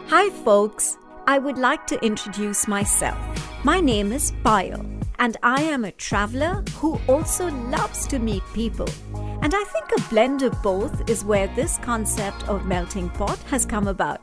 Hi folks, I would like to introduce myself. My name is Payal and I am a traveler who also loves to meet people. And I think a blend of both is where this concept of melting pot has come about.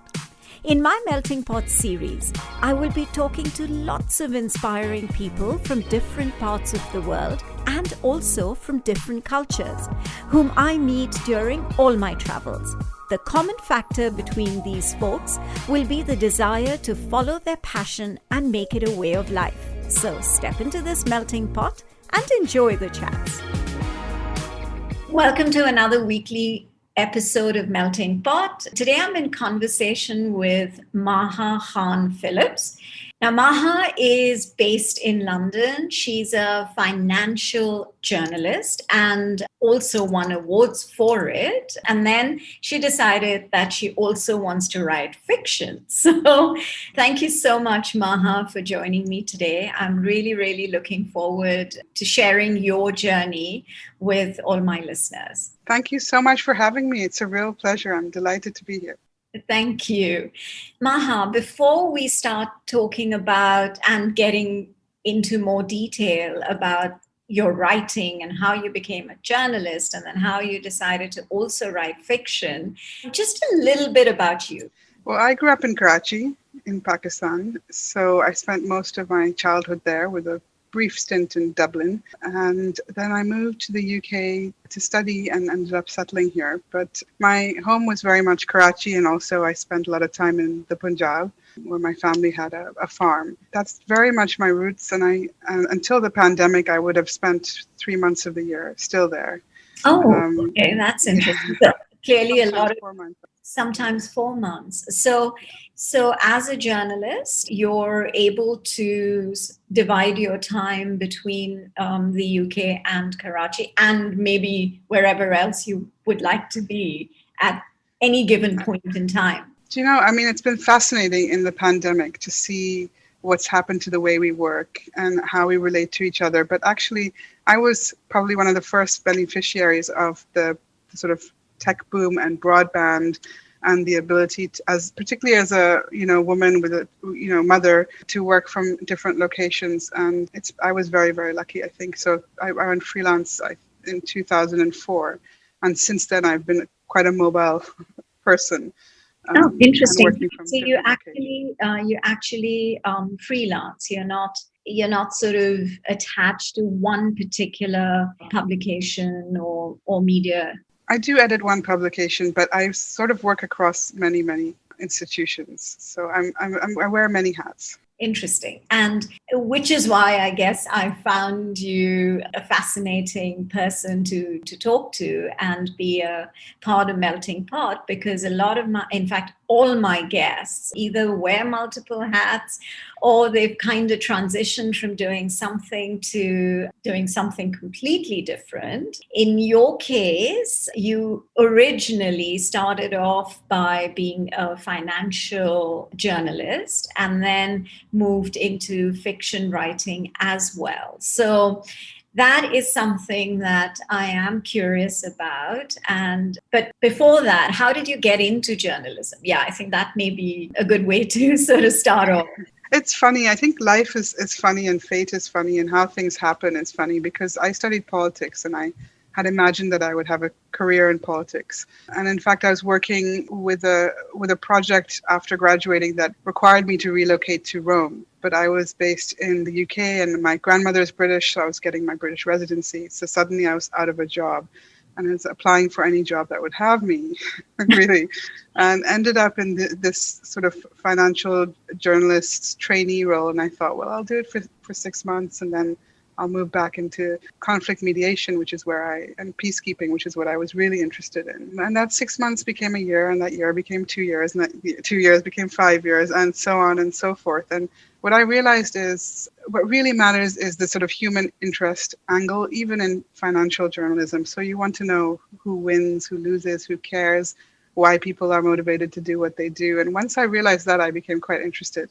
In my Melting Pot series, I will be talking to lots of inspiring people from different parts of the world and also from different cultures, whom I meet during all my travels. The common factor between these folks will be the desire to follow their passion and make it a way of life. So step into this melting pot and enjoy the chats. Welcome to another weekly episode of Melting Pot. Today I'm in conversation with Maha Khan Phillips. Now, Maha is based in London. She's a financial journalist and also won awards for it. And then she decided that she also wants to write fiction. So thank you so much, Maha, for joining me today. I'm really looking forward to sharing your journey with all my listeners. Thank you so much for having me. It's a real pleasure. I'm delighted to be here. Thank you. Maha, before we start talking about and getting into more detail about your writing and how you became a journalist and then how you decided to also write fiction, just a little bit about you. Well, I grew up in Karachi in Pakistan. So I spent most of my childhood there with a brief stint in Dublin, and then I moved to the UK to study and ended up settling here. But my home was very much Karachi, and also I spent a lot of time in the Punjab, where my family had a farm. That's very much my roots, and until the pandemic, I would have spent 3 months of the year still there. Okay, that's interesting. So clearly a lot of 4 months. Sometimes 4 months. So as a journalist, you're able to divide your time between the UK and Karachi and maybe wherever else you would like to be at any given point in time. Do you know, it's been fascinating in the pandemic to see what's happened to the way we work and how we relate to each other. But actually, I was probably one of the first beneficiaries of the sort of tech boom and broadband, and the ability to, particularly as a woman with a mother, to work from different locations. And I was very lucky, I think. So I went freelance in 2004, and since then I've been quite a mobile person. Interesting. So you actually freelance. You're not sort of attached to one particular publication or media. I do edit one publication, but I sort of work across many institutions. So I wear many hats. Interesting. And which is why I guess I found you a fascinating person to talk to and be a part of Melting Pot, because all my guests either wear multiple hats or they've kind of transitioned from doing something to doing something completely different. In your case, you originally started off by being a financial journalist and then moved into fiction writing as well. So that is something that I am curious about. But before that, how did you get into journalism? Yeah, I think that may be a good way to sort of start off. It's funny. I think life is funny, and fate is funny, and how things happen is funny, because I studied politics and I had imagined that I would have a career in politics. And in fact, I was working with a project after graduating that required me to relocate to Rome. But I was based in the UK and my grandmother's British, so I was getting my British residency. So suddenly I was out of a job and I was applying for any job that would have me, really, and ended up in this sort of financial journalist's trainee role. And I thought, well, I'll do it for 6 months and then I'll move back into conflict mediation, and peacekeeping, which is what I was really interested in. And that 6 months became a year, and that year became 2 years, and that 2 years became 5 years, and so on and so forth. And what I realized is what really matters is the sort of human interest angle, even in financial journalism. So you want to know who wins, who loses, who cares, why people are motivated to do what they do. And once I realized that, I became quite interested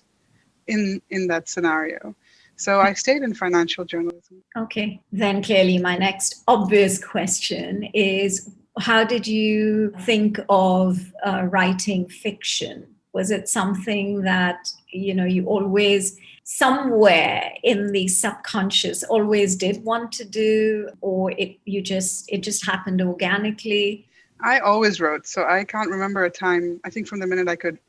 in that scenario. So I stayed in financial journalism. Okay. Then clearly my next obvious question is, how did you think of writing fiction? Was it something that, you always, somewhere in the subconscious, always did want to do, or it just happened organically? I always wrote, so I can't remember a time. I think from the minute I could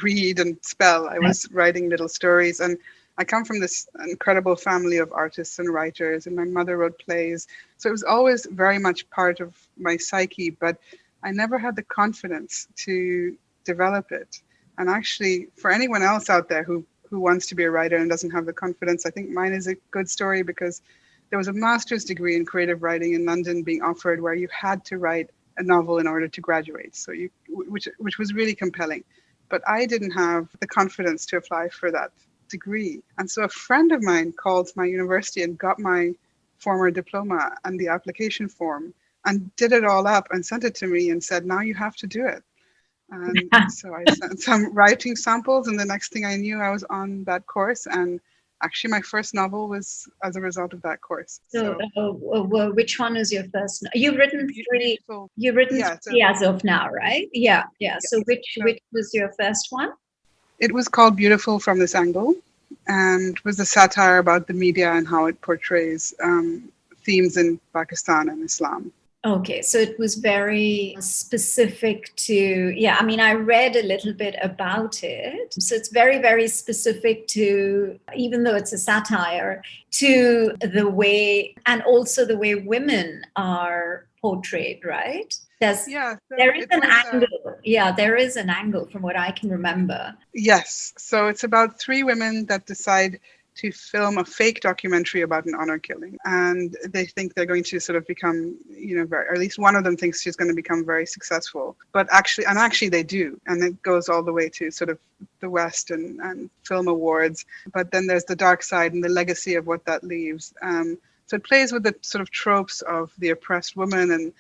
read and spell, I was writing little stories. And I come from this incredible family of artists and writers, and my mother wrote plays. So it was always very much part of my psyche, but I never had the confidence to develop it. And actually, for anyone else out there who wants to be a writer and doesn't have the confidence, I think mine is a good story, because there was a master's degree in creative writing in London being offered where you had to write a novel in order to graduate. So which was really compelling. But I didn't have the confidence to apply for that degree. And so a friend of mine called my university and got my former diploma and the application form and did it all up and sent it to me and said, now you have to do it. And so I sent some writing samples, and the next thing I knew, I was on that course. And actually, my first novel was as a result of that course. So, which one is your first? You've written three. You've written yeah, three as of now, right? Yeah. So, which was your first one? It was called Beautiful from This Angle, and was a satire about the media and how it portrays themes in Pakistan and Islam. Okay, so it was very specific to, I read a little bit about it. So it's very, very specific to, even though it's a satire, to the way, and also the way women are portrayed, right? There is an angle. There is an angle from what I can remember. Yes. So it's about three women that decide to film a fake documentary about an honor killing. And they think they're going to sort of become, or at least one of them thinks she's going to become very successful. But actually they do. And it goes all the way to sort of the West and film awards. But then there's the dark side and the legacy of what that leaves. So it plays with the sort of tropes of the oppressed woman and,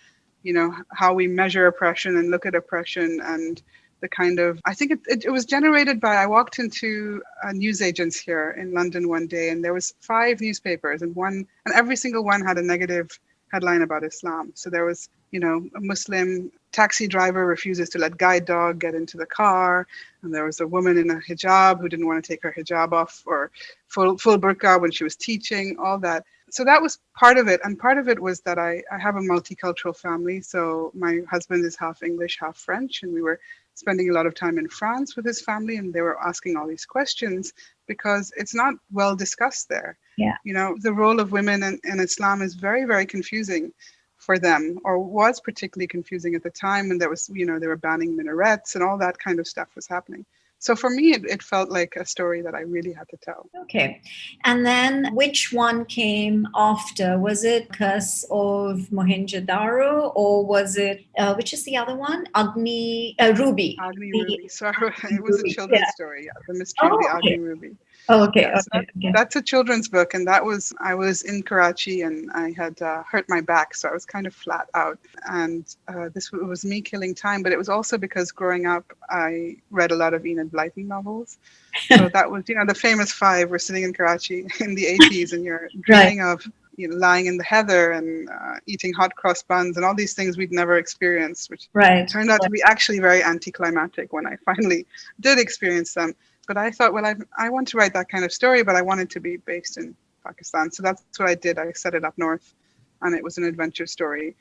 how we measure oppression and look at oppression, and the kind of, I think it was generated by, I walked into a newsagents here in London one day, and there was 5 newspapers, and every single one had a negative headline about Islam. So there was, a Muslim taxi driver refuses to let guide dog get into the car, and there was a woman in a hijab who didn't want to take her hijab off, or full burqa when she was teaching, all that. So that was part of it. And part of it was that I have a multicultural family. So my husband is half English, half French, and we were spending a lot of time in France with his family, and they were asking all these questions because it's not well discussed there. Yeah. The role of women in Islam is very, very confusing for them, or was particularly confusing at the time. And there was, they were banning minarets and all that kind of stuff was happening. So for me, it felt like a story that I really had to tell. Okay. And then which one came after? Was it Curse of Mohenjodaro, or was it, which is the other one? Aagnee Ruby. Aagnee Ruby. So it was a children's story. Yeah, the mystery of the Aagnee Ruby. Oh, okay. Yeah, so that's a children's book. And I was in Karachi, and I had hurt my back. So I was kind of flat out. And this was me killing time. But it was also because growing up, I read a lot of Enid Blyton novels. So that was, the famous 5 were sitting in Karachi in the 80s, and you're dreaming of, lying in the heather and eating hot cross buns and all these things we'd never experienced, which turned out to be actually very anticlimactic when I finally did experience them. But I thought, well, I want to write that kind of story, but I wanted to be based in Pakistan. So that's what I did. I set it up north, and it was an adventure story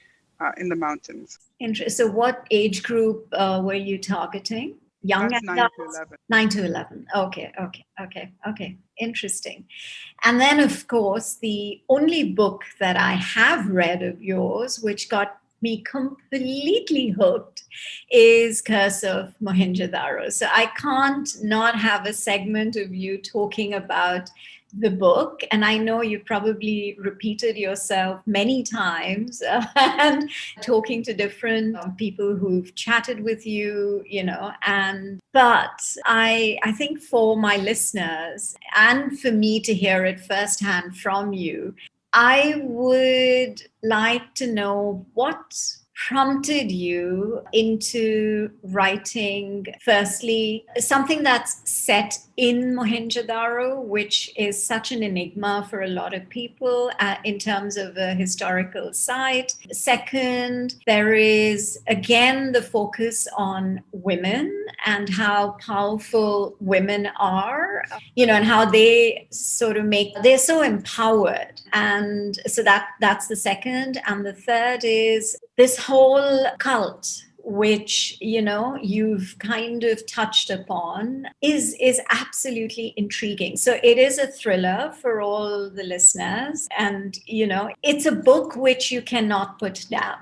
in the mountains. Interesting. So what age group were you targeting? Young adults? 9 to 11. 9 to 11. Okay. Interesting. And then, of course, the only book that I have read of yours, which got me completely hooked, is Curse of Mohenjodaro. So I can't not have a segment of you talking about the book. And I know you probably repeated yourself many times and talking to different people who've chatted with you, but I think for my listeners and for me to hear it firsthand from you, I would like to know what prompted you into writing, firstly, something that's set in Mohenjo-daro, which is such an enigma for a lot of people in terms of a historical site. Second, there is again the focus on women and how powerful women are, and how they sort of they're so empowered. And so that's the second. And the third is this whole cult, which you've kind of touched upon, is absolutely intriguing. So it is a thriller for all the listeners, and it's a book which you cannot put down.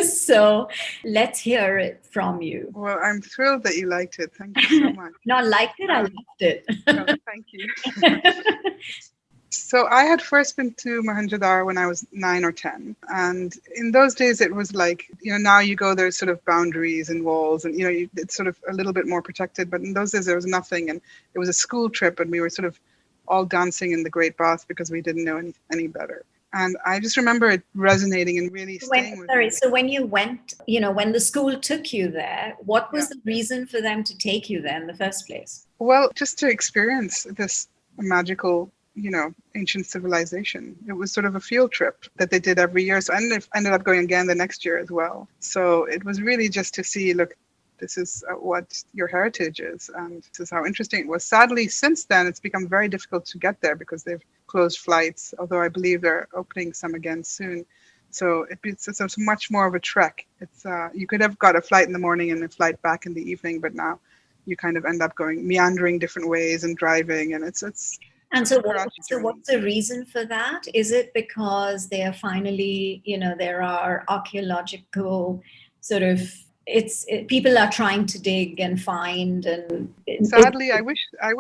So let's hear it from you. Well, I'm thrilled that you liked it. Thank you so much. Not liked it, I loved it. Well, thank you. So I had first been to Mohenjo-daro when I was 9 or 10. And in those days, it was like, now you go, there's sort of boundaries and walls and, it's sort of a little bit more protected. But in those days, there was nothing. And it was a school trip and we were sort of all dancing in the Great Bath because we didn't know any better. And I just remember it resonating and really staying with me. So when you went, when the school took you there, what was the reason for them to take you there in the first place? Well, just to experience this magical ancient civilization. It was sort of a field trip that they did every year. So I ended up going again the next year as well. So it was really just to see, look, this is what your heritage is. And this is how interesting it was. Sadly, since then, it's become very difficult to get there because they've closed flights, although I believe they're opening some again soon. So it's much more of a trek. It's you could have got a flight in the morning and a flight back in the evening, but now you kind of end up going meandering different ways and driving, and it's And so what's the reason for that? Is it because they are finally, there are archaeological sort of, people are trying to dig and find, and sadly, I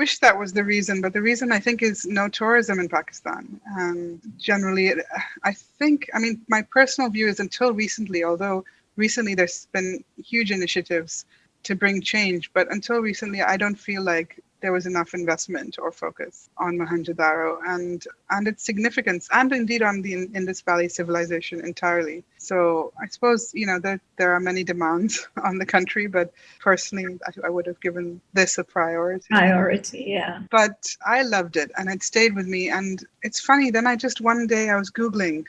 wish that was the reason, but the reason I think is no tourism in Pakistan. Generally, my personal view is until recently, although recently there's been huge initiatives to bring change, but until recently, I don't feel like there was enough investment or focus on Mohenjo-daro and its significance, and indeed on the Indus Valley civilization entirely. So I suppose there are many demands on the country, but personally, I would have given this a priority. Yeah. But I loved it, and it stayed with me. And it's funny. Then one day I was Googling.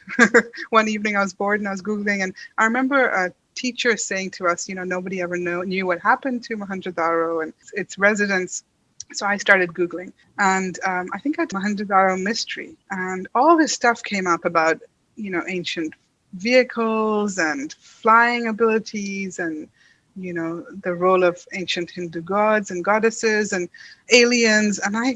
One evening I was bored and I was Googling, and I remember a teacher saying to us, nobody ever knew what happened to Mohenjo-daro and its residents. So I started Googling, and I think I had Mohenjo-daro mystery, and all this stuff came up about, ancient vehicles and flying abilities and, the role of ancient Hindu gods and goddesses and aliens. And I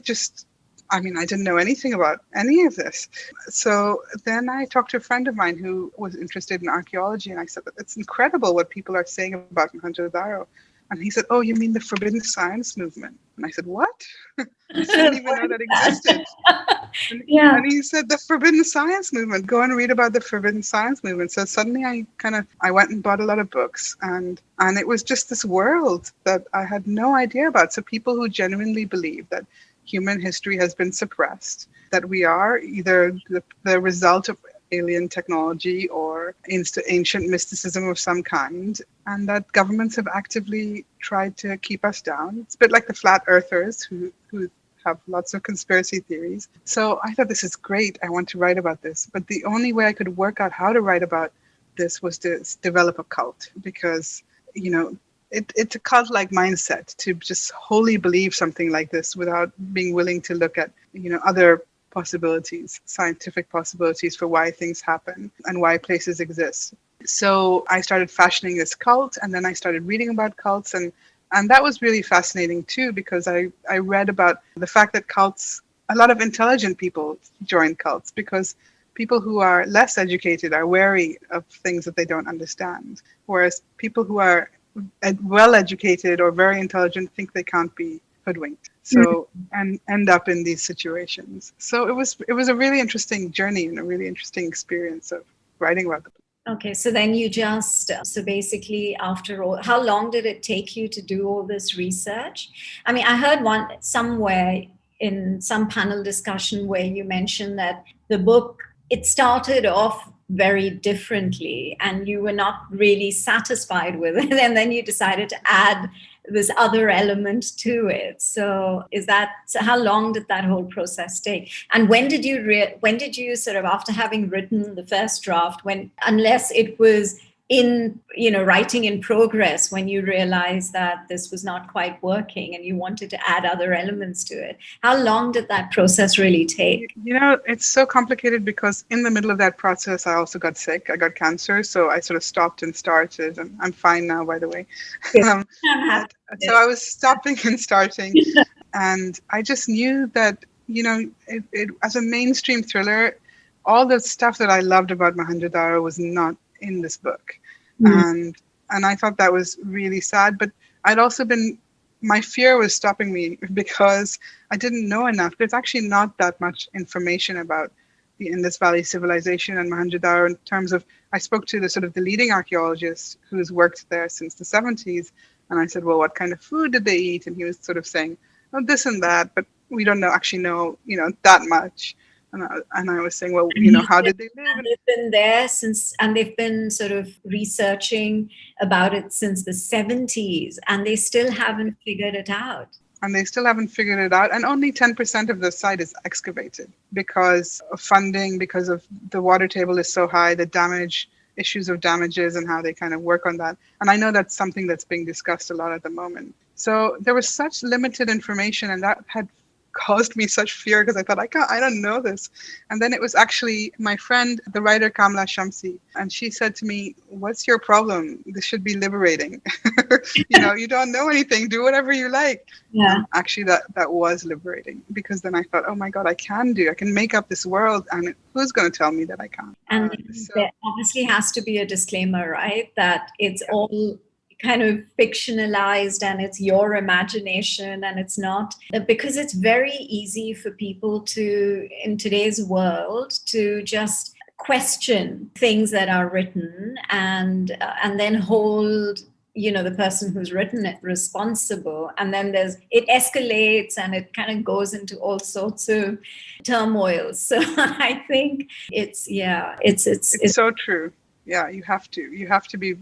didn't know anything about any of this. So then I talked to a friend of mine who was interested in archaeology, and I said, it's incredible what people are saying about Mohenjo-daro. And he said, oh, you mean the Forbidden Science movement? And I said, what? I didn't even know that existed. And he said, the Forbidden Science movement. Go and read about the Forbidden Science movement. So suddenly I went and bought a lot of books. And it was just this world that I had no idea about. So people who genuinely believe that human history has been suppressed, that we are either the result of alien technology or ancient mysticism of some kind, and that governments have actively tried to keep us down. It's a bit like the flat earthers who have lots of conspiracy theories. So I thought, this is great. I want to write about this. But the only way I could work out how to write about this was to develop a cult, because, it's a cult-like mindset to just wholly believe something like this without being willing to look at, other possibilities, scientific possibilities for why things happen and why places exist. So I started fashioning this cult, and then I started reading about cults, and that was really fascinating too, because I read about the fact that a lot of intelligent people join cults, because people who are less educated are wary of things that they don't understand, whereas people who are well educated or very intelligent think they can't be hoodwinked. So, and end up in these situations. So it was a really interesting journey and a really interesting experience of writing about the book. Okay, so then so basically after all, how long did it take you to do all this research? I mean, I heard somewhere in some panel discussion where you mentioned that the book, it started off very differently, and you were not really satisfied with it, and then you decided to add this other element to it. So how long did that whole process take? And when did you sort of, after having written the first draft, unless it was in, writing in progress, when you realized that this was not quite working and you wanted to add other elements to it, how long did that process really take? It's so complicated because in the middle of that process, I also got sick. I got cancer. So I sort of stopped and started, and I'm fine now, by the way. Yes. So I was stopping and starting, and I just knew that, it as a mainstream thriller, all the stuff that I loved about Mohenjodaro was not in this book. And I thought that was really sad, but my fear was stopping me because I didn't know enough. There's actually not that much information about the Indus Valley civilization and Mohenjo-daro in terms of, I spoke to the leading archaeologist who's worked there since the 70s. And I said, well, what kind of food did they eat? And he was sort of saying, oh, this and that, but we don't know that much. And I was saying, well, how did they live? And they've been there since, and they've been sort of researching about it since the 70s, and they still haven't figured it out. And only 10% of the site is excavated because of funding, because of the water table is so high, the issues of damages and how they kind of work on that. And I know that's something that's being discussed a lot at the moment. So there was such limited information, and that had caused me such fear because I thought, I don't know this. And then it was actually my friend, the writer Kamla Shamsi, and she said to me, what's your problem? This should be liberating. You don't know anything, do whatever you like. Yeah. And actually that was liberating, because then I thought, oh my God, I can make up this world, and who's going to tell me that I can't? And there obviously has to be a disclaimer, right? That it's all kind of fictionalized and it's your imagination, and it's not, because it's very easy for people to, in today's world, to just question things that are written and then hold the person who's written it responsible, and then it escalates and it kind of goes into all sorts of turmoil. So I think it's so true. Yeah, you have to be,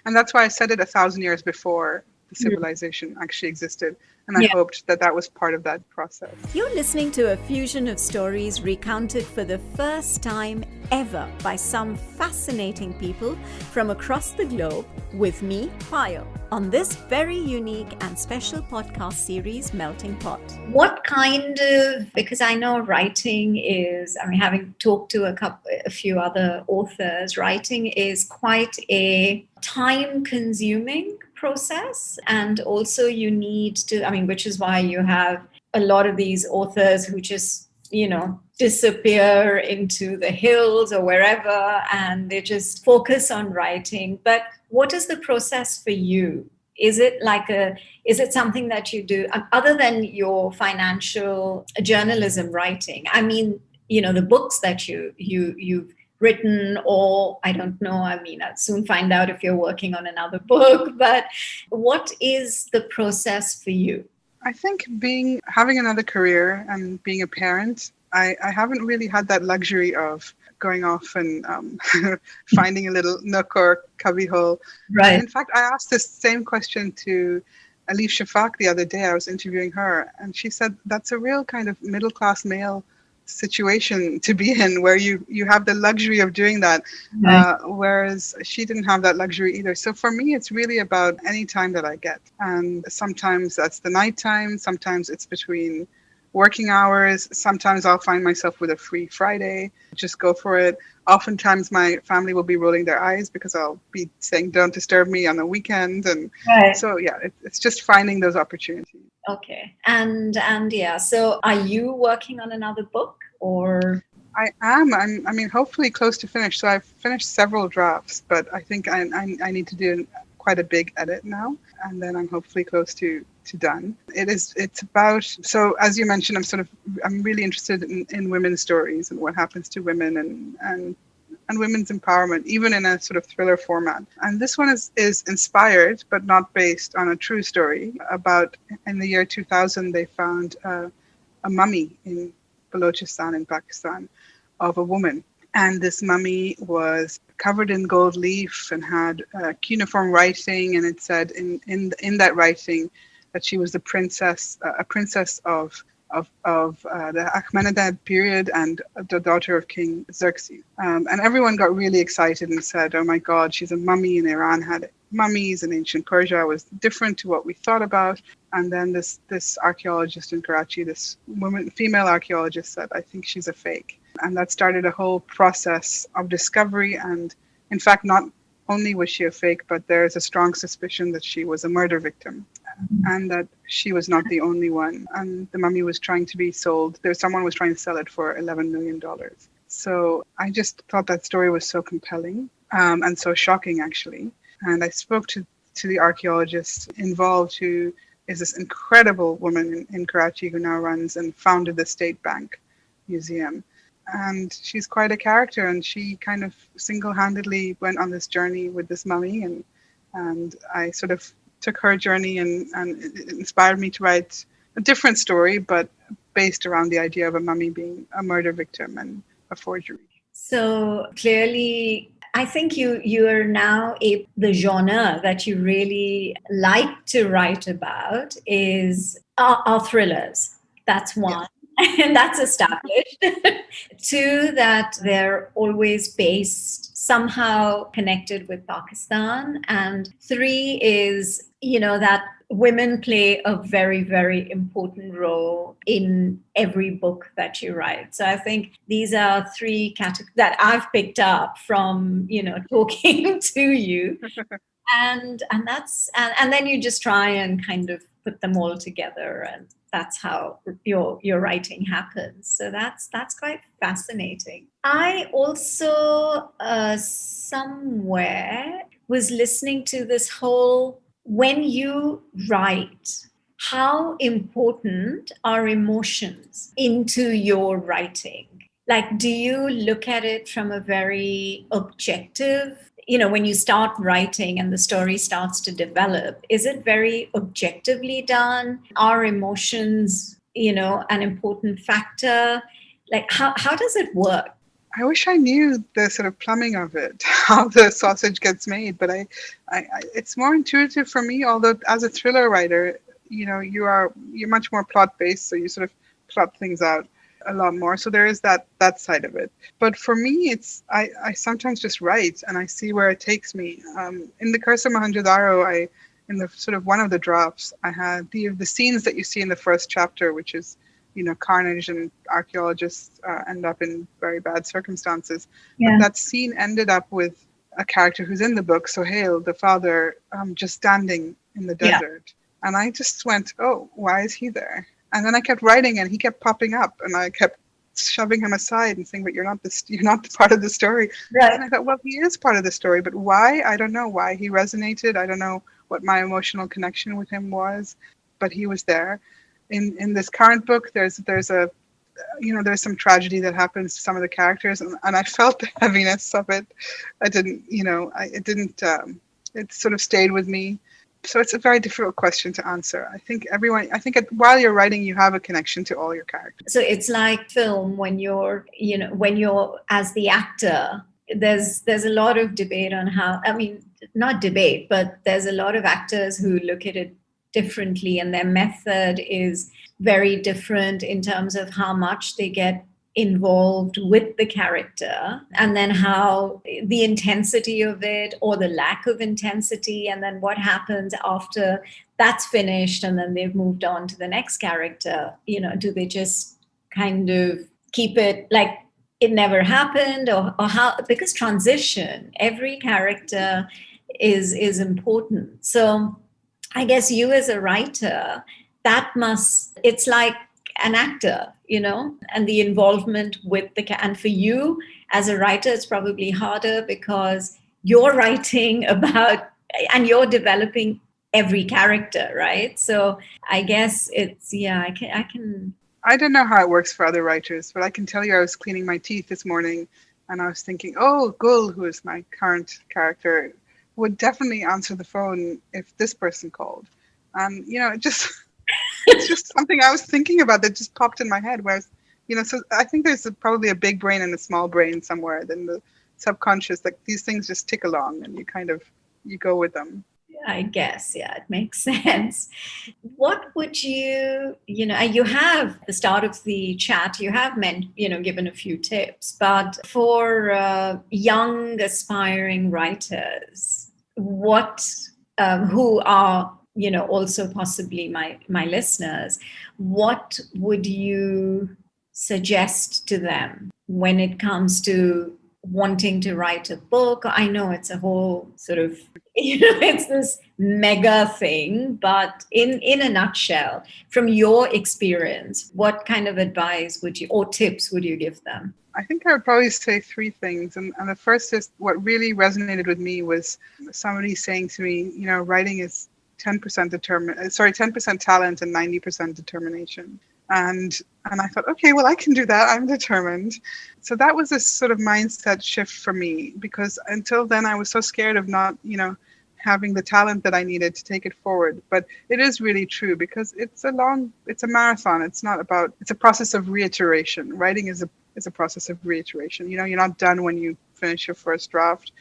and that's why I said it 1,000 years before the civilization actually existed. And I hoped that was part of that process. You're listening to a fusion of stories recounted for the first time ever by some fascinating people from across the globe with me, Payal, on this very unique and special podcast series, Melting Pot. What kind of, because I know writing is, having talked to a few other authors, writing is quite a time-consuming process, and also you need to, which is why you have a lot of these authors who just disappear into the hills or wherever, and they just focus on writing. But what is the process for you? Is it something that you do other than your financial journalism writing? The books that you've written, or I don't know, I'll soon find out if you're working on another book, but what is the process for you? I think having another career and being a parent, I haven't really had that luxury of going off and finding a little nook or cubbyhole. Right. And in fact, I asked this same question to Alif Shafak the other day. I was interviewing her, and she said that's a real kind of middle-class male situation to be in, where you have the luxury of doing that, whereas she didn't have that luxury either. So for me, it's really about any time that I get, and sometimes that's the nighttime, sometimes it's between working hours, sometimes I'll find myself with a free Friday, just go for it. Oftentimes my family will be rolling their eyes because I'll be saying don't disturb me on the weekend, and so it's just finding those opportunities. Okay. And so are you working on another book, or? I am. I'm hopefully close to finish. So I've finished several drafts, but I think I need to do quite a big edit now, and then I'm hopefully close to done. It's about, so as you mentioned, I'm really interested in women's stories and what happens to women and women's empowerment, even in a sort of thriller format. And this one is inspired, but not based on a true story. About, in the year 2000, they found a mummy in Balochistan in Pakistan of a woman. And this mummy was covered in gold leaf and had cuneiform writing, and it said in that writing that she was the princess, a princess of the Achaemenid period and the daughter of King Xerxes. And everyone got really excited and said, "Oh my God, she's a mummy!" And Iran had mummies, and ancient Persia was different to what we thought about. And then this archaeologist in Karachi, this female archaeologist, said, "I think she's a fake." And that started a whole process of discovery. And in fact, not only was she a fake, but there's a strong suspicion that she was a murder victim and that she was not the only one. And the mummy was trying to be sold. Someone was trying to sell it for $11 million. So I just thought that story was so compelling and so shocking, actually. And I spoke to the archaeologist involved, who is this incredible woman in Karachi who now runs and founded the State Bank Museum. And she's quite a character, and she kind of single-handedly went on this journey with this mummy, and I sort of took her journey, and it inspired me to write a different story, but based around the idea of a mummy being a murder victim and a forgery. So clearly, I think you are now the genre that you really like to write about are thrillers. That's one. Yes. And that's established. Two, that they're always based, somehow connected with Pakistan. And three is, that women play a very, very important role in every book that you write. So I think these are three categories that I've picked up from, talking to you. And then you just try and kind of put them all together, and that's how your writing happens. So that's quite fascinating. I also somewhere was listening to this whole, when you write, how important are emotions into your writing? Like, do you look at it from a very objective, when you start writing and the story starts to develop, is it very objectively done? Are emotions, an important factor? Like, how does it work? I wish I knew the sort of plumbing of it, how the sausage gets made, but I it's more intuitive for me, although as a thriller writer, you're much more plot based, so you sort of plot things out a lot more. So there is that side of it. But for me, I sometimes just write and I see where it takes me. In the Curse of Mohenjodaro, in the sort of one of the drafts, I had the scenes that you see in the first chapter, which is, carnage and archaeologists end up in very bad circumstances. Yeah. But that scene ended up with a character who's in the book, Sohail, the father, just standing in the desert. Yeah. And I just went, oh, why is he there? And then I kept writing, and he kept popping up, and I kept shoving him aside and saying, "But you're not the part of the story." Right. And I thought, well, he is part of the story, but why? I don't know why he resonated. I don't know what my emotional connection with him was, but he was there. In this current book, there's some tragedy that happens to some of the characters, and I felt the heaviness of it. It sort of stayed with me. So it's a very difficult question to answer. I think while you're writing, you have a connection to all your characters. So it's like film when you're as the actor, there's a lot of debate on not debate, but there's a lot of actors who look at it differently, and their method is very different in terms of how much they get involved with the character, and then how the intensity of it or the lack of intensity, and then what happens after that's finished and then they've moved on to the next character. Do they just kind of keep it like it never happened, or how? Because transition, every character is important. So I guess you as a writer, it's like an actor, and the involvement with and for you as a writer, it's probably harder because you're writing about and you're developing every character, right? So I guess it's, I can. I don't know how it works for other writers, but I can tell you I was cleaning my teeth this morning and I was thinking, oh, Gul, who is my current character, would definitely answer the phone if this person called. And, it's just something I was thinking about that just popped in my head, whereas, So I think there's probably a big brain and a small brain somewhere. Then the subconscious, like these things just tick along and you go with them. I guess, yeah, it makes sense. What would you have at the start of the chat, you have given a few tips, but for young aspiring writers, who are, also possibly my listeners, what would you suggest to them when it comes to wanting to write a book? I know it's a whole sort of, it's this mega thing, but in a nutshell, from your experience, what kind of advice or tips would you give them? I think I would probably say three things. And the first is, what really resonated with me was somebody saying to me, writing is 10% talent and 90% determination. And I thought, okay, well, I can do that. I'm determined. So that was this sort of mindset shift for me, because until then I was so scared of not, having the talent that I needed to take it forward. But it is really true, because it's a marathon. It's a process of reiteration. Writing is a process of reiteration. You're not done when you finish your first draft.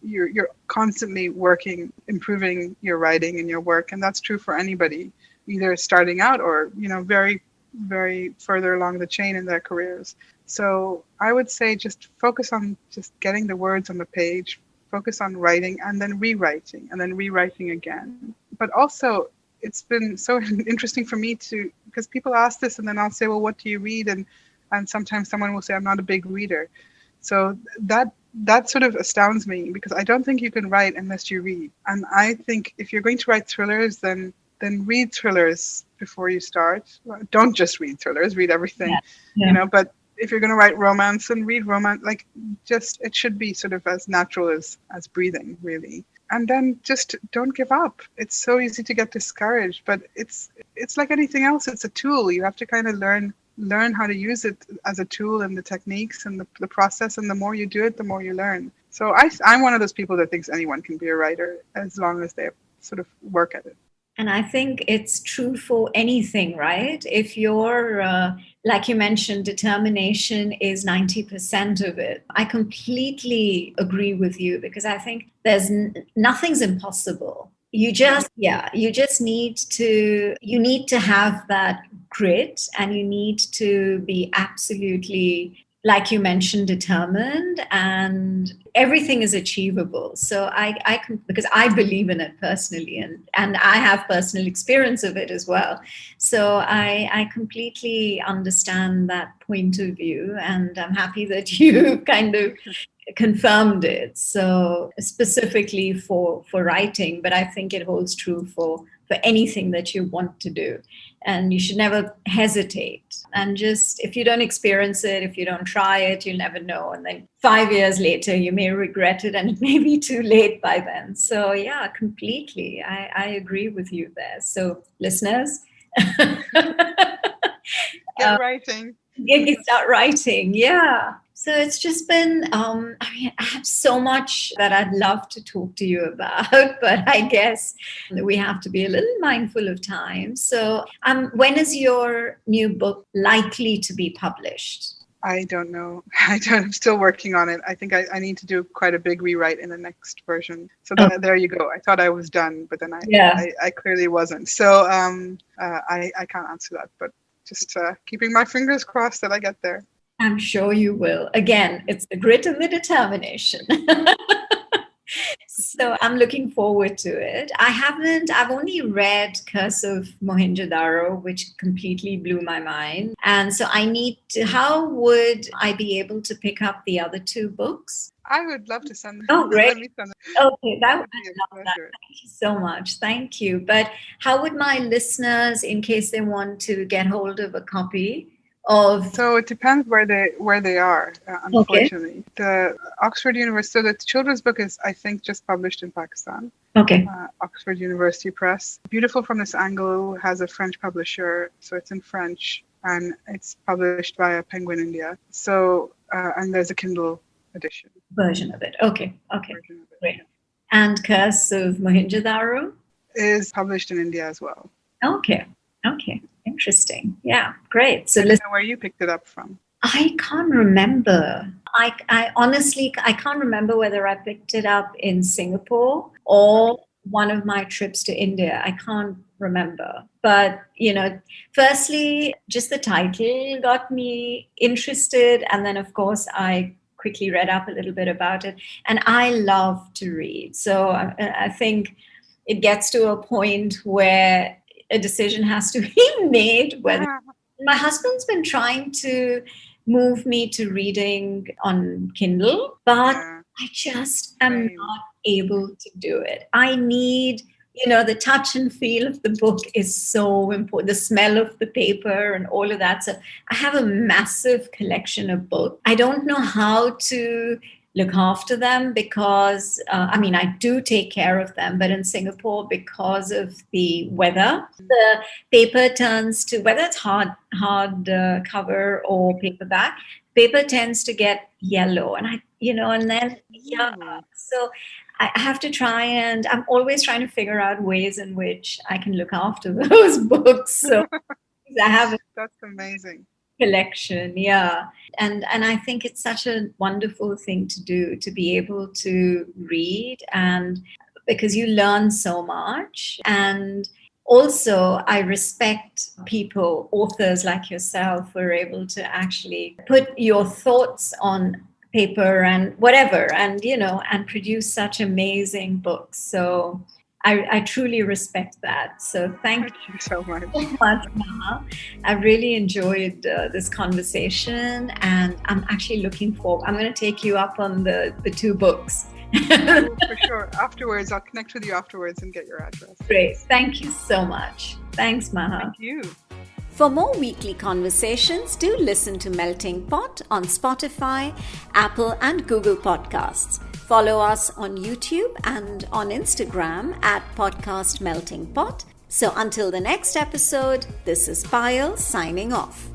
You're constantly working, improving your writing and your work. And that's true for anybody, either starting out or, very, very further along the chain in their careers. So I would say just focus on just getting the words on the page, focus on writing and then rewriting again. But also, it's been so interesting for me because people ask this and then I'll say, well, what do you read? And sometimes someone will say, I'm not a big reader. So that sort of astounds me, because I don't think you can write unless you read. And I think if you're going to write thrillers, then read thrillers before you start. Well, don't just read thrillers, read everything, but if you're going to write romance, then read romance. Like, just, it should be sort of as natural as breathing, really. And then just don't give up. It's so easy to get discouraged, but it's like anything else. It's a tool. You have to kind of learn how to use it as a tool, and the techniques and the process. And the more you do it, the more you learn. So I'm one of those people that thinks anyone can be a writer as long as they sort of work at it. And I think it's true for anything, right? If you're, like you mentioned, determination is 90% of it. I completely agree with you, because I think nothing's impossible. You just need to have that grit, and you need to be absolutely, like you mentioned, determined, and everything is achievable. So because I believe in it personally, and I have personal experience of it as well. So I completely understand that point of view, and I'm happy that you kind of confirmed it. So specifically for writing, but I think it holds true for anything that you want to do. And you should never hesitate. And just, if you don't experience it, if you don't try it, you'll never know. And then 5 years later, you may regret it, and it may be too late by then. So yeah, completely. I agree with you there. So listeners, get writing. Start writing. Yeah. So it's just been, I have so much that I'd love to talk to you about, but I guess we have to be a little mindful of time. So when is your new book likely to be published? I don't know. I'm still working on it. I think I need to do quite a big rewrite in the next version. So there you go. I thought I was done, but then I clearly wasn't. So I can't answer that, but just keeping my fingers crossed that I get there. I'm sure you will. Again, it's the grit and the determination. So I'm looking forward to it. I've only read Curse of Mohenjodaro, which completely blew my mind. And so how would I be able to pick up the other two books? I would love to send them. Oh, great. Okay, that would be a pleasure. Thank you so much. Thank you. But how would my listeners, in case they want to get hold of a copy, So it depends where they are, unfortunately. Okay. The Oxford University, so the children's book is, I think, just published in Pakistan. Okay. Oxford University Press. Beautiful from this angle, has a French publisher, so it's in French, and it's published via Penguin India. So, and there's a Kindle edition. Version of it. Okay. Great. Yeah. And Curse of Mohenjodaro? Is published in India as well. Okay. Interesting. Yeah, great. So I don't know where you picked it up from. I can't remember. I honestly, I can't remember whether I picked it up in Singapore or one of my trips to India. I can't remember. But, firstly, just the title got me interested. And then, of course, I quickly read up a little bit about it. And I love to read. So I think it gets to a point where a decision has to be made. Whether my husband's been trying to move me to reading on Kindle, but I just am not able to do it. I need, the touch and feel of the book is so important, the smell of the paper and all of that. So I have a massive collection of books. I don't know how to look after them because, I do take care of them, but in Singapore, because of the weather, the paper turns to, whether it's hard cover or paperback, paper tends to get yellow. And so I have to try, and I'm always trying to figure out ways in which I can look after those books. So I have that's amazing collection, and I think it's such a wonderful thing to do, to be able to read, and because you learn so much. And also I respect people, authors like yourself, who are able to actually put your thoughts on paper and whatever, and and produce such amazing books. So I truly respect that. So thank you so much. Maha. I really enjoyed this conversation, and I'm actually looking forward. I'm going to take you up on the 2 books. For sure. Afterwards, I'll connect with you afterwards and get your address. Great. Thank you so much. Thanks, Maha. Thank you. For more weekly conversations, do listen to Melting Pot on Spotify, Apple and Google Podcasts. Follow us on YouTube and on Instagram at Podcast Melting Pot. So until the next episode, this is Payal signing off.